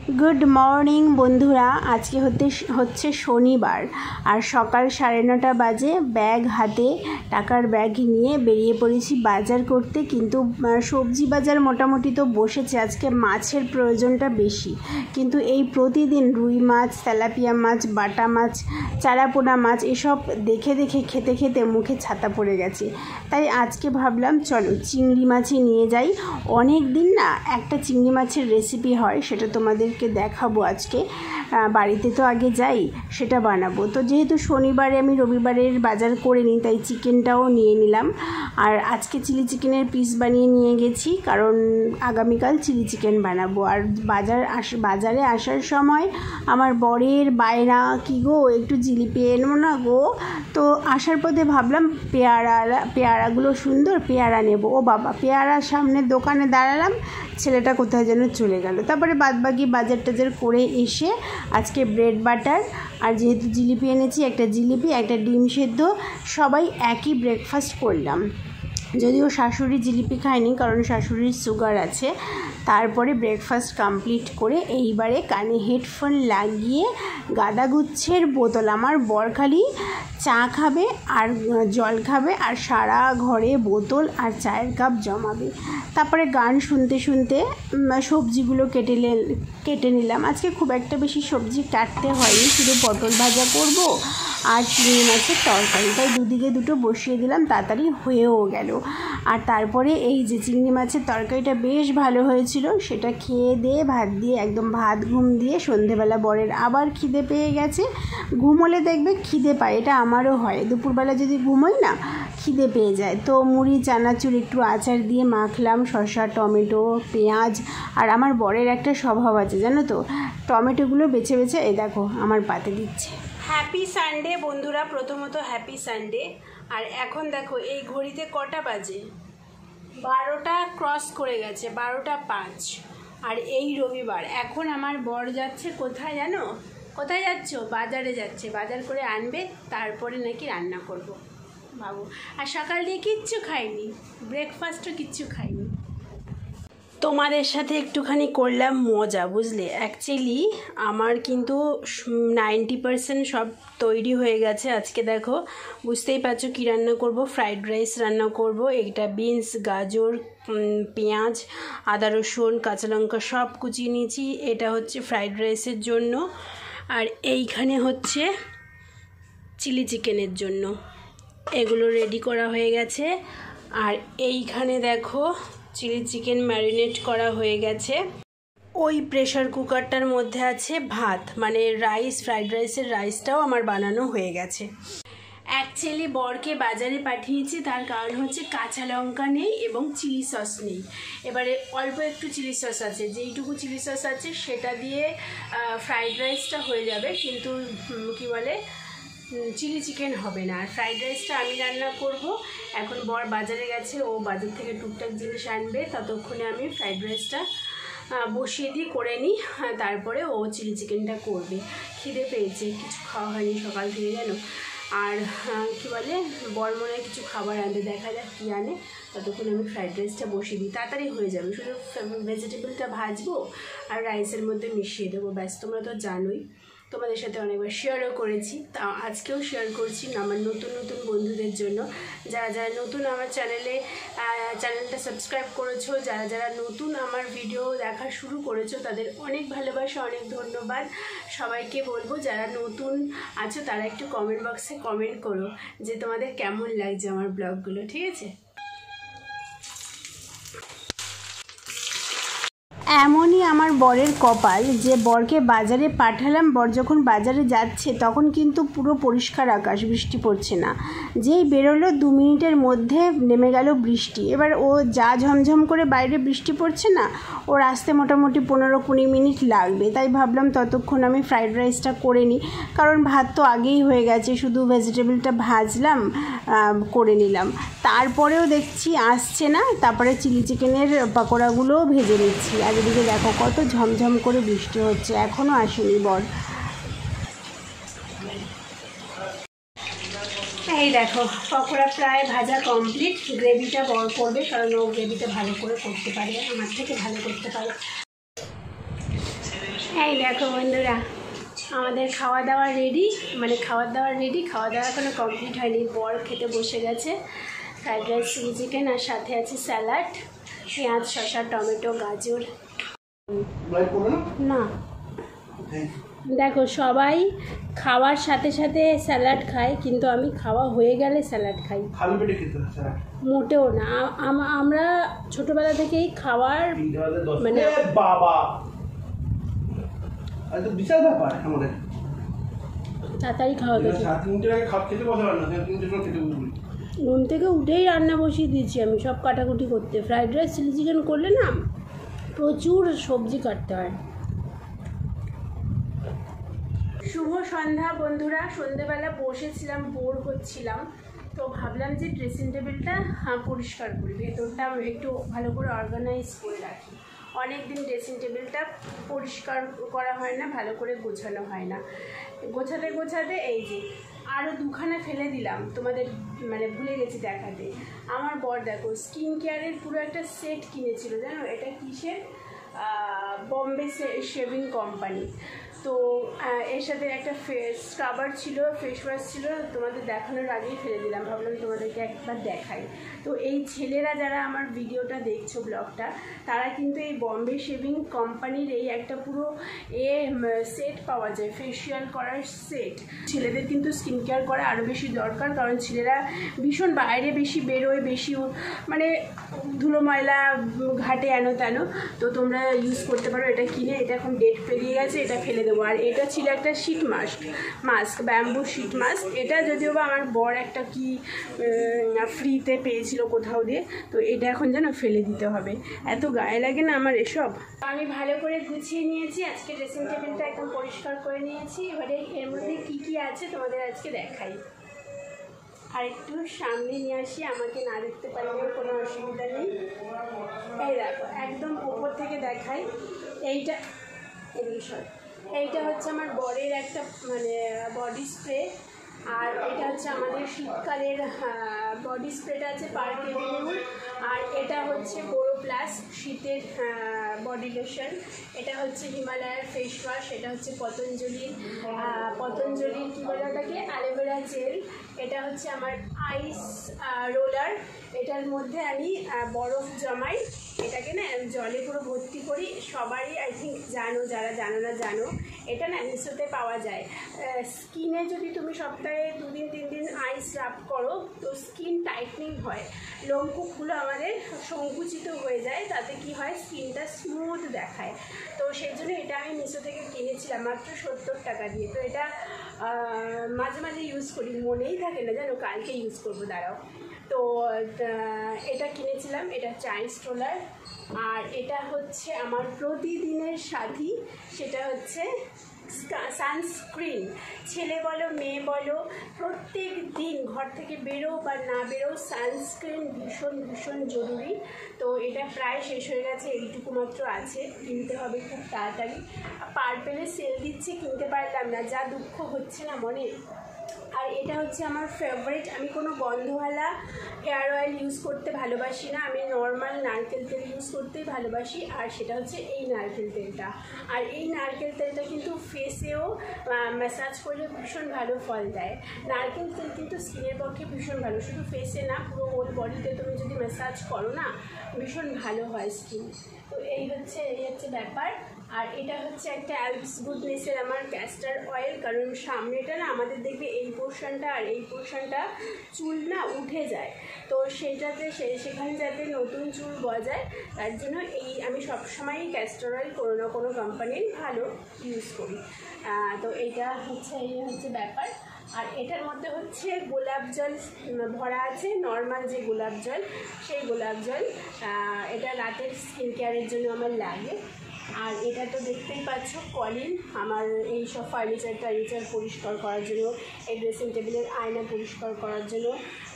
Good morning बंधुरा आज के होते शनिवार और सकाल 9:30 बाजे बैग हाथे टाकार बैग निये बेरिये पड़ेछि बाजार करते किन्तु सब्जी बाजार मोटामुटी तो बसेছে আজকে মাছের প্রয়োজনটা বেশি কিন্তু এই প্রতিদিন রুই মাছ তেলাপিয়া মাছ বাটা মাছ চারাপোনা মাছ এসব দেখে দেখে খেতে খেতে মুখে ছাতা পড়ে গেছে তাই আজকে ভাবলাম চলো চিংড়ি মাছই নিয়ে যাই অনেক দিন না একটা চিংড়ি মাছের রেসিপি হয় সেটা তোমাদেরকে দেখাবো আজকে বাড়িতে তো আগে যাই সেটা বানাবো তো যেহেতু শনিবারে আমি রবিবারের বাজার করে নিই তাই চিকেনটাও নিয়ে নিলাম আর আজকে চিলি চিকেনের পিস বানিয়ে নিয়ে গেছি কারণ আগামীকাল চিলি চিকেন বানাবো আর বাজারে আসার সময় আমার বরের বাইরা কি গো একটু জিলিপি এনো না গো তো আসার পথে ভাবলাম পেয়ারাগুলো সুন্দর পেয়ারা নেব ও বাবা পেয়ারার সামনে দোকানে দাঁড়ালাম ছেলেটা কোথায় যেন চলে গেল তারপরে বাদবাকি বাজার টাজার করে এসে আজকে ব্রেড বাটার আর যেহেতু জিলিপি এনেছি একটা জিলিপি একটা ডিম সেদ্ধ সবাই একই ব্রেকফাস্ট করলাম যদিও শাশুড়ি জিলিপি খায়নি কারণ শাশুড়ির সুগার আছে তারপরে ব্রেকফাস্ট কমপ্লিট করে এইবারে কানে হেডফোন লাগিয়ে গাদাগুচ্ছের বোতল আমার বর খালি চা খাবে আর জল খাবে আর সারা ঘরে বোতল আর চায়ের কাপ জমাবে তারপরে গান শুনতে শুনতে সবজিগুলো কেটে নিলাম আজকে খুব একটা বেশি সবজি কাটতে হয়নি শুধু পটল ভাজা করব আর চিংড়ি মাছের তরকারি তাই দুদিকে দুটো বসিয়ে দিলাম তাড়াতাড়ি হয়েও গেল আর তারপরে এই যে চিংড়ি মাছের তরকারিটা বেশ ভালো হয়েছিল সেটা খেয়ে দিয়ে ভাত দিয়ে একদম ভাত ঘুম দিয়ে সন্ধেবেলা বরের আবার খিদে পেয়ে গেছে ঘুমোলে দেখবে খিদে পায় এটা আমারও হয় দুপুরবেলা যদি ঘুমোই না খিদে পেয়ে যায় তো মুড়ি চানাচুর একটু আচার দিয়ে মাখলাম শসা টমেটো পেঁয়াজ আর আমার বরের একটা স্বভাব আছে জানো তো টমেটোগুলো বেছে বেছে এই দেখো আমার পাতে দিচ্ছে হ্যাপি সানডে বন্ধুরা প্রথমত হ্যাপি সানডে আর এখন দেখো এই ঘড়িতে কটা বাজে 12টা ক্রস করে গেছে 12:05 আর এই রবিবার এখন আমার বর যাচ্ছে কোথায় জানো কোথায় যাচ্ছ বাজারে যাচ্ছে বাজার করে আনবে তারপরে নাকি রান্না করব বাবু আর সকাল দিয়ে কিচ্ছু খাইনি ব্রেকফাস্টও কিচ্ছু খাইনি তোমাদের সাথে একটুখানি করলাম মজা বুঝলে অ্যাকচুয়ালি আমার কিন্তু 90% সব তৈরি হয়ে গেছে আজকে দেখো বুঝতেই পারছো কী রান্না করব ফ্রাইড রাইস রান্না করব এটা বিনস গাজর পেঁয়াজ আদা রসুন কাঁচা লঙ্কা সব কুচিয়ে নিয়েছি এটা হচ্ছে ফ্রাইড রাইসের জন্য আর এইখানে হচ্ছে চিলি চিকেনের জন্য এগুলো রেডি করা হয়ে গেছে আর এইখানে দেখো চিলি চিকেন ম্যারিনেট করা হয়ে গেছে ওই প্রেসার কুকারটার মধ্যে আছে ভাত মানে রাইস ফ্রাইড রাইসের রাইসটাও আমার বানানো হয়ে গেছে অ্যাকচুয়ালি বরকে বাজারে পাঠিয়েছি তার কারণ হচ্ছে কাঁচা লঙ্কা নেই এবং চিলি সস নেই এবারে অল্প একটু চিলি সস আছে যেইটুকু চিলি সস আছে সেটা দিয়ে ফ্রাইড রাইসটা হয়ে যাবে কিন্তু কি বলে চিলি চিকেন হবে না আর ফ্রাইড রাইসটা আমি রান্না করব এখন বর বাজারে গেছে ও বাজার থেকে টুকটাক জিনিস আনবে ততক্ষণে আমি ফ্রাইড রাইসটা বসিয়ে দিয়ে করে নিই তারপরে ও চিলি চিকেনটা করবে খিদে পেয়েছে কিছু খাওয়া হয়নি সকাল থেকে জানো আর কী বলে বর মনে হয় কিছু খাবার আনবে দেখা যাক কী আনে ততক্ষণ আমি ফ্রাইড রাইসটা বসিয়ে দিই তাড়াতাড়ি হয়ে যাবে শুধু ভেজিটেবলটা ভাজবো আর রাইসের মধ্যে মিশিয়ে দেবো ব্যাস তোমরা তো জানোই তোমাদের সাথে অনেকবার শেয়ারও করেছি তা আজকেও শেয়ার করছি আমার নতুন নতুন বন্ধুদের জন্য যারা যারা নতুন আমার চ্যানেলটা সাবস্ক্রাইব করেছো যারা যারা নতুন আমার ভিডিও দেখা শুরু করেছো তাদের অনেক ভালোবাসা অনেক ধন্যবাদ সবাইকে বলবো যারা নতুন আছো তারা একটু কমেন্ট বক্সে কমেন্ট করো যে তোমাদের কেমন লাগছে আমার ব্লগগুলো ঠিক আছে এমনই আমার বরের কপাল যে বরকে বাজারে পাঠালাম বর যখন বাজারে যাচ্ছে তখন কিন্তু পুরো পরিষ্কার আকাশ বৃষ্টি পড়ছে না যেই বেরোলো 2 মিনিটের মধ্যে নেমে গেল বৃষ্টি এবার ও যা ঝমঝম করে বাইরে বৃষ্টি পড়ছে না ওর আসতে মোটামুটি 15-20 মিনিট লাগবে তাই ভাবলাম ততক্ষণ আমি ফ্রাইড রাইসটা করে নিই কারণ ভাত তো আগেই হয়ে গেছে শুধু ভেজিটেবলটা ভাজলাম করে নিলাম তারপরেও দেখছি আসছে না তারপরে চিলি চিকেনের পকোড়াগুলোও ভেজে নিচ্ছি আর এদিকে দেখো কত ঝমঝম করে বৃষ্টি হচ্ছে এখনও আসেনি বর এই দেখো পকোড়া প্রায় ভাজা কমপ্লিট গ্রেভিটা বর করবে কারণ ও গ্রেভিটা ভালো করে করতে পারে আমার থেকে ভালো করতে পারে এই দেখো বন্ধুরা, আমাদের খাওয়া দাওয়া রেডি, খাওয়া দাওয়া এখনো কমপ্লিট হয়নি। বর খেতে বসে গেছে ফ্রাইড রাইস, চিলি চিকেন, আর সাথে আছে স্যালাড, পেঁয়াজ, শসা, টমেটো, গাজর। না দেখো, সবাই খাওয়ার সাথে সাথে স্যালাড খায়, কিন্তু আমি খাওয়া হয়ে গেলে স্যালাড খাই। মোটেও না, আমরা ছোটবেলা থেকেই খাওয়ার বাবা বিশাল ব্যাপার আমাদের। তাড়াতাড়ি খাওয়া দাওয়া, 3:30 আগে খেতে বসে না, 3:30 খেতে বসবি। ঘুম থেকে উঠেই রান্না বসিয়ে দিয়েছি আমি, সব কাটাকুটি করতে। ফ্রাইড রাইস, চিলি চিকেন করলে না প্রচুর সবজি কাটতে হয়। শুভ সন্ধ্যা বন্ধুরা। সন্ধ্যেবেলা বসেছিলাম, বোর হচ্ছিলাম, তো ভাবলাম যে ড্রেসিং টেবিলটা পরিষ্কার করি, ভেতরটা একটু ভালো করে অর্গানাইজ করে রাখি। অনেক দিন ড্রেসিং টেবিলটা পরিষ্কার করা হয় না, ভালো করে গোছানো হয় না। গোছাতে গোছাতে এই যে আরও দুখানা ফেলে দিলাম, তোমাদের ভুলে গেছি দেখাতে। আমার বর দেখো স্কিন কেয়ারের পুরো একটা সেট কিনেছিল, জানো এটা কিসের? Bombay shaving company. তো এর সাথে একটা ফেস স্ক্রাবার ছিল, ফেস ওয়াশ ছিল, তোমাদের দেখানোর আগেই ফেলে দিলাম, ভাবলাম তোমাদেরকে একবার দেখাই। তো এই ছেলেরা যারা আমার ভিডিওটা দেখছো, ব্লগটা, তারা কিন্তু এই বম্বে শেভিং কোম্পানির এই একটা পুরো সেট পাওয়া যায়, ফেসিয়াল করার সেট। ছেলেদের কিন্তু স্কিন কেয়ার করা আরও বেশি দরকার, কারণ ছেলেরা ভীষণ বাইরে বেশি বেরোয়, বেশি ধুলো ময়লা ঘাটে এনো তেনো। তো তোমরা ইউজ করতে পারো এটা কিনে। এটা এখন ডেট পেরিয়ে গেছে, এটা ফেলে দেবো। আর এটা ছিল একটা sheet mask, bamboo sheet mask. এটা যদিও বা আমার বর একটা কি ফ্রিতে পেয়েছিল কোথাও দিয়ে, তো এটা এখন যেন ফেলে দিতে হবে। এত গায়ে লাগে না আমার এসব। আমি ভালো করে গুছিয়ে নিয়েছি, আজকে ড্রেসিং টেবিলটা একদম পরিষ্কার করে নিয়েছি। এবারে এর মধ্যে কী কী আছে তোমাদের আজকে দেখাই। আর একটু সামনে নিয়ে আসি, আমাকে না দেখতে পারলেও কোনো অসুবিধা নেই। এই দেখো, একদম উপর থেকে দেখাই। এইটা হচ্ছে আমার বরের একটা বডি স্প্রে। আর এটা হচ্ছে আমাদের শীতকালের বডি স্প্রেটা আছে পার্ক এভিনিউর। আর এটা হচ্ছে বোরো প্লাস শীতের বডি লোশন। এটা হচ্ছে হিমালয়ার ফেস ওয়াশ। এটা হচ্ছে পতঞ্জলির কী বলে ওটাকে, অ্যালোভেরা জেল। এটা হচ্ছে আমার আইস রোলার। এটার মধ্যে আমি বরফ জমাই, এটাকে না জলে পুরো ভর্তি করি। সবারই আই থিঙ্ক জানো, যারা জানো না জানো, এটা না মিশোতে পাওয়া যায়। স্কিনে যদি তুমি সপ্তাহে 2 দিন 3 দিন আইস রাব করো, তো স্কিন টাইটনিং হয়, লোমকূপগুলো আমাদের সংকুচিত হয়ে যায়, তাতে কি হয় স্কিনটা স্মুথ দেখায়। তো সেই জন্য এটা আমি মিশো থেকে কিনেছিলাম মাত্র 70 টাকা দিয়ে। তো এটা মাঝে মাঝে ইউজ করি, মনেই থাকে না জানো কালকে ইউজ করবো, দাঁড়াও। তো এটা কিনেছিলাম, এটা হচ্ছে আইস রোলার। আর এটা হচ্ছে আমার প্রতিদিনের সাথী, সেটা হচ্ছে সানস্ক্রিন। ছেলে বলো মেয়ে বলো, প্রত্যেক দিন ঘর থেকে বেরো বা না বেরো, সানস্ক্রিন ভীষণ ভীষণ জরুরি। তো এটা প্রায় শেষ হয়ে গেছে, এইটুকু মাত্র আছে, কিনতে হবে খুব তাড়াতাড়ি। পার্পেলে সেল দিচ্ছে, কিনতে পারলাম না, যা দুঃখ হচ্ছে না মনে। আর এটা হচ্ছে আমার ফেভারিট। আমি কোনো গন্ধওয়ালা হেয়ার অয়েল ইউজ করতে ভালোবাসি না, আমি নর্মাল নারকেল তেল ইউজ করতেই ভালোবাসি। আর সেটা হচ্ছে এই নারকেল তেলটা। আর এই নারকেল তেলটা কিন্তু ফেসেও ম্যাসাজ করলে ভীষণ ভালো ফল দেয়। নারকেল তেল কিন্তু স্কিনের পক্ষে ভীষণ ভালো, শুধু ফেসে না, পুরো হোল বডিতে তুমি যদি ম্যাসাজ করো না, ভীষণ ভালো হয় স্কিন। তো এই হচ্ছে ব্যাপার। আর এটা হচ্ছে একটা অ্যালপস গুডনেসের আমার ক্যাস্টার অয়েল, কারণ সামনেটা না আমাদের দেখবে এই পোর্শনটা আর এই পোর্শনটা চুল না উঠে যায়, তো সেখানে যাতে নতুন চুল গজায়, তার জন্য আমি সবসময়ই ক্যাস্টার অয়েল কোনো না কোনো কোম্পানির ভালো ইউজ করি। তো এইটা হচ্ছে ব্যাপার। আর এটার মধ্যে হচ্ছে গোলাপ জল ভরা আছে, নর্মাল যে গোলাপ জল, সেই গোলাপ জল। এটা রাতের স্কিন কেয়ারের জন্য আমার লাগে। আর এটা তো দেখতেই পাচ্ছ কলিন, আমার এই সব ফার্নিচার পরিষ্কার করার জন্য, এই ড্রেসিং টেবিলের আয়না পরিষ্কার করার জন্য।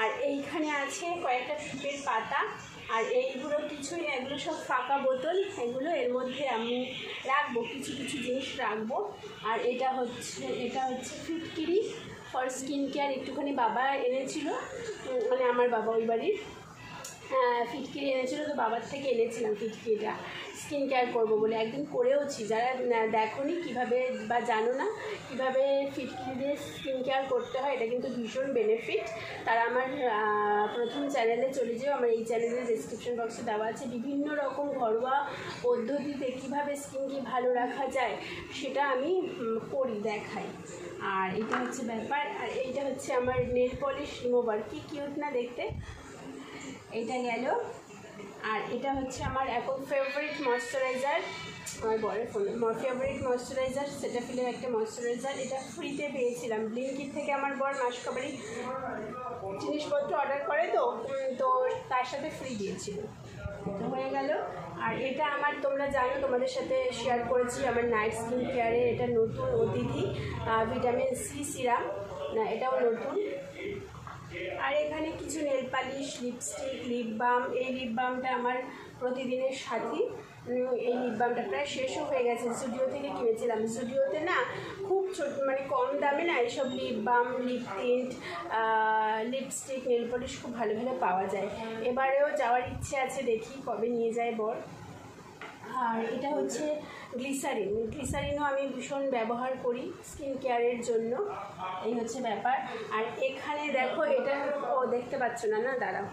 আর এইখানে আছে কয়েকটা পিপের পাতা। আর এইগুলো কিছুই না, এগুলো সব ফাঁকা বোতল, এগুলো এর মধ্যে আমি রাখবো, কিছু কিছু জিনিস রাখবো। আর এটা হচ্ছে ফিটকিরি ফর স্কিন কেয়ার, একটুখানি বাবা এনেছিল, আমার বাবা ওই বাড়ির ফিটকিরি এনেছিল, তো বাবার থেকে এনেছিলাম ফিটকিরিটা। স্কিন কেয়ার করবো বলে, একদিন করেওছি। যারা দেখোনি কীভাবে বা জানো না কীভাবে ফিটকিরি দিয়ে স্কিন কেয়ার করতে হয়, এটা কিন্তু ভীষণ বেনিফিট। তারা আমার প্রথম চ্যানেলে চলে যাও, আমার এই চ্যানেলের ডেসক্রিপশন বক্সে দেওয়া আছে বিভিন্ন রকম ঘরোয়া পদ্ধতিতে কীভাবে স্কিনকে ভালো রাখা যায় সেটা আমি করি, দেখাই। আর এটা হচ্ছে ব্যাপার। আর এইটা হচ্ছে আমার নেল পলিশ রিমুভার, কি কিউট না দেখতে। এইটা গেল। আর এটা হচ্ছে আমার এখন ফেভারিট ময়শ্চারাইজার, আমার বরের ফেভারিট ময়শ্চারাইজার, সেটাফিলের একটা ময়শ্চারাইজার। এটা ফ্রিতে পেয়েছিলাম ব্লিঙ্কিট থেকে। আমার বর মাসকাবারি জিনিসপত্র অর্ডার করে, তো তার সাথে ফ্রি দিয়েছিল, তো হয়ে গেল। আর এটা আমার, তোমরা জানো, তোমাদের সাথে শেয়ার করেছি আমার নাইট স্কিন কেয়ারে এটা নতুন অতিথি ভিটামিন সি সিরাম, না এটাও নতুন। আর এখানে কিছু nail polish, lipstick, lip balm. এই লিপ বামটা আমার প্রতিদিনের সাথী। এই লিপ বামটা প্রায় শেষও হয়ে গেছে, জুডিও থেকে কিনেছিলাম। জুডিওতে না খুব ছোট মানে কম দামে না এইসব lip balm, lip tint, lipstick, nail polish খুব ভালো ভালো পাওয়া যায়। এবারেও যাওয়ার ইচ্ছে আছে, দেখি কবে নিয়ে যায় বর। আর এটা হচ্ছে গ্লিসারিন। গ্লিসারিনও আমি ভীষণ ব্যবহার করি স্কিন কেয়ারের জন্য। এই হচ্ছে ব্যাপার। আর এখানে দেখো, এটা দেখতে পাচ্ছ না, না দাঁড়াও।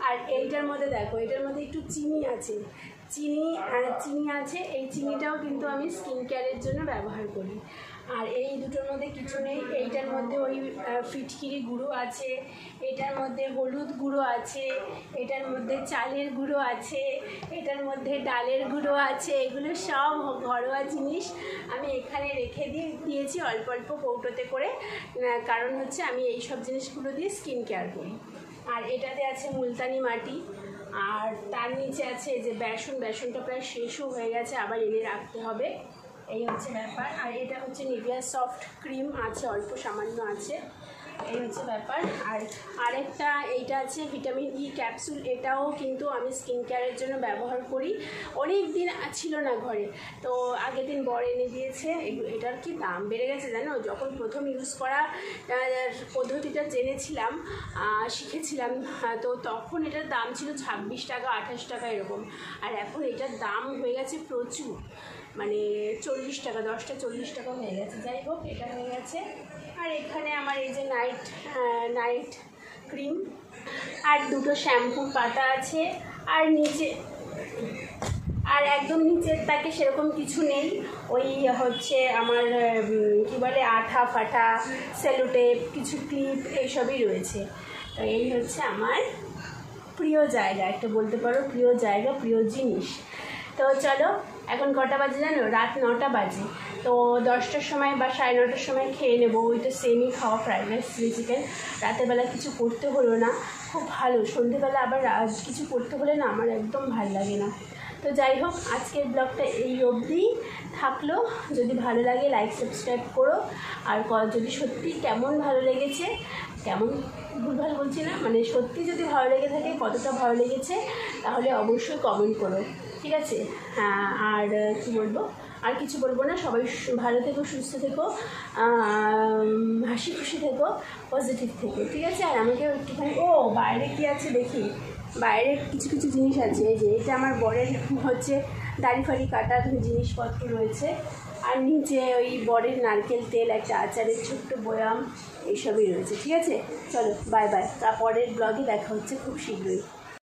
আর এইটার মধ্যে দেখো, এটার মধ্যে একটু চিনি আছে, চিনি আছে। এই চিনিটাও কিন্তু আমি স্কিন কেয়ারের জন্য ব্যবহার করি। আর এই দুটোর মধ্যে কিছু নেই। এইটার মধ্যে ওই ফিটকিরি গুঁড়ো আছে, এটার মধ্যে হলুদ গুঁড়ো আছে, এটার মধ্যে চালের গুঁড়ো আছে, এটার মধ্যে ডালের গুঁড়ো আছে। এগুলো সব ঘরোয়া জিনিস আমি এখানে রেখে দিয়েছি অল্প অল্প কৌটোতে করে, কারণ হচ্ছে আমি এই সব জিনিসগুলো দিয়ে স্কিন কেয়ার করি। আর এটাতে আছে মুলতানি মাটি। আর তার নিচে আছে যে বেসনটা প্রায় শেষও হয়ে গেছে, আবার এনে রাখতে হবে। এই হচ্ছে ব্যাপার। আর এটা হচ্ছে নিভিয়া সফট ক্রিম আছে, অল্প সামান্য আছে। এই হচ্ছে ব্যাপার। আর আরেকটা এইটা আছে ভিটামিন ই ক্যাপসুল। এটাও কিন্তু আমি স্কিন কেয়ারের জন্য ব্যবহার করি। অনেক দিন ছিল না ঘরে, তো আগের দিন বর এনে দিয়েছে। এটার কি দাম বেড়ে গেছে জানো? যখন প্রথম ইউজ করা পদ্ধতিটা জেনেছিলাম, শিখেছিলাম, তো তখন এটার দাম ছিল 26 টাকা 28 টাকা এরকম। আর এখন এটার দাম হয়ে গেছে প্রচুর, মানে 40 টাকা, 10টা 40 টাকা হয়ে গেছে। যাই হোক, এটা হয়ে গেছে। আর এখানে আমার এই যে নাইট ক্রিম আর দুটো শ্যাম্পুর পাতা আছে। আর নিচে, আর একদম নিচের তাকে সেরকম কিছু নেই। ওই হচ্ছে আমার কী বলে, আঠা ফাটা, সেলোটেপ, কিছু ক্লিপ, এইসবই রয়েছে। তো এই হচ্ছে আমার প্রিয় জায়গা, একটা বলতে পারো প্রিয় জায়গা, প্রিয় জিনিস। তো চলো, এখন কটা বাজে জানো? রাত 9টা বাজে। তো 10টার সময় বা 9:30টার সময় খেয়ে নেবো। ওই তো সেমই খাওয়া, ফ্রাইড রাইস, চিলি চিকেন। রাতের বেলা কিছু করতে হলো না, খুব ভালো। সন্ধ্যেবেলা আবার কিছু করতে হলে না আমার একদম ভালো লাগে না। তো যাই হোক, আজকের ব্লগটা এই অবধি থাকলো। যদি ভালো লাগে লাইক সাবস্ক্রাইব করো। আর যদি সত্যি কেমন ভালো লেগেছে, কেমন ভুলভাল বলছি না, মানে সত্যি যদি ভালো লেগে থাকে, কতটা ভালো লেগেছে, তাহলে অবশ্যই কমেন্ট করো, ঠিক আছে? হ্যাঁ, আর কী বলবো, আর কিছু বলবো না। সবাই ভালো থেকো, সুস্থ থেকো, হাসি খুশি থেকো, পজিটিভ থেকো, ঠিক আছে? আর আমাকে একটুখানি, বাইরে কী আছে দেখি, বাইরে কিছু কিছু জিনিস আছে। এই যে এটা আমার বরের হচ্ছে দাড়ি ফাড়ি কাটা জিনিসপত্র রয়েছে। আর নিচে ওই বরের নারকেল তেল, একটা আচারের ছোট্ট বয়াম, এইসবই রয়েছে, ঠিক আছে? চলো, বাই বাই। তারপরের ব্লগে দেখা হচ্ছে খুব শীঘ্রই।